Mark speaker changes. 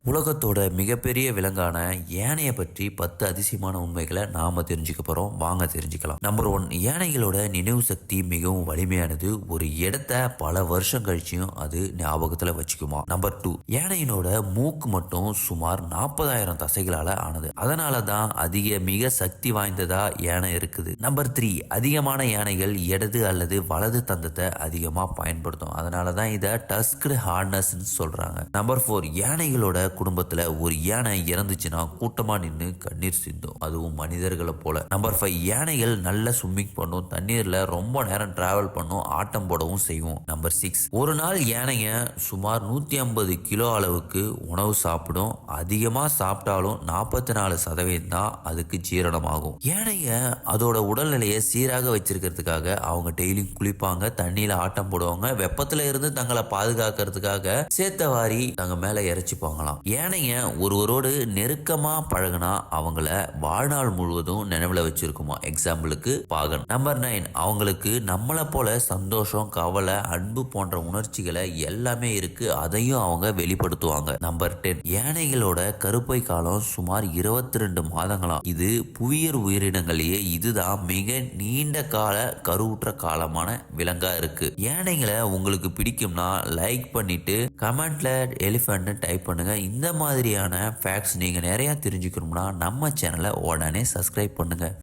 Speaker 1: உலகத்தோட மிகப்பெரிய விலங்கான யானையை பற்றி 10 அதிசயமான உண்மைகளை நாம தெரிஞ்சுக்க போறோம். வாங்க தெரிஞ்சுக்கலாம். நம்பர் 1, யானைகளோட நினைவு சக்தி மிகவும் வலிமையானது. ஒரு இடத்த பல வருஷம் கழிச்சும் அது ஞாபகத்துல வச்சுக்குமா. நம்பர் 2, யானையினோட மூக்கு மட்டும் சுமார் 40,000 தசைகளால ஆனது. அதனால தான் மிக சக்தி வாய்ந்ததா யானை இருக்குது. நம்பர் 3, அதிகமான யானைகள் இடது அல்லது வலது தந்தத்தை அதிகமா பயன்படுத்தும். அதனால தான் இதை டஸ்க்டு ஹார்னஸ் சொல்றாங்க. நம்பர் 4, யானைகளோட குடும்பத்துல ஒரு யானை இறந்துச்சுன்னா கூட்டமா நின்று கண்ணீர் சிந்தும், அதுவும் மனிதர்களை போல. நம்பர் 5, யானைகள் நல்ல ஸ்விம்மிங் பண்ணும், தண்ணீர்ல ரொம்ப நேரம் டிராவல் பண்ணும், ஆட்டம் போடவும் செய்யும். நம்பர் 6, ஒரு நாள் யானைய சுமார் 150 கிலோ அளவுக்கு உணவு சாப்பிடும். அதிகமா சாப்பிட்டாலும் 44% தான் அதுக்கு ஜீரணமாகும். யானைய அதோட உடல்நிலையை சீராக வச்சிருக்கிறதுக்காக அவங்க டெய்லியும் குளிப்பாங்க, தண்ணியில ஆட்டம் போடுவாங்க, வெப்பத்துல இருந்து தங்களை பாதுகாக்கிறதுக்காக சேத்தவாரி தங்க மேல இறைச்சிப்பாங்களாம். யானைய ஒருவரோடு நெருக்கமா பழகினா அவங்கள வாழ்நாள் முழுவதும் நினைவுல வச்சிருக்குமா. எக்ஸாம்பிளுக்கு பாகன். நம்பர் 9, அவங்களுக்கு நம்மளை போல சந்தோஷம், கவலை, அன்பு போன்ற உணர்ச்சிகளை எல்லாமே இருக்கு, அதையும் அவங்க வெளிப்படுத்துவாங்க. நம்பர் 10, யானைகளோட கருப்பை காலம் சுமார் 22 மாதங்களாம். இது புவியர் உயிரினங்களையே இதுதான் மிக நீண்ட கால கருவுற்ற காலமான விலங்கா இருக்கு. யானைகளை உங்களுக்கு பிடிக்கும்னா லைக் பண்ணிட்டு கமெண்ட்ல எலிஃபண்ட் டைப் பண்ணுங்க. இந்த மாதிரியான ஃபேக்ட்ஸ் நீங்க நிறைய தெரிஞ்சுக்கணும்னா நம்ம சேனலை உடனே சப்ஸ்கிரைப் பண்ணுங்க.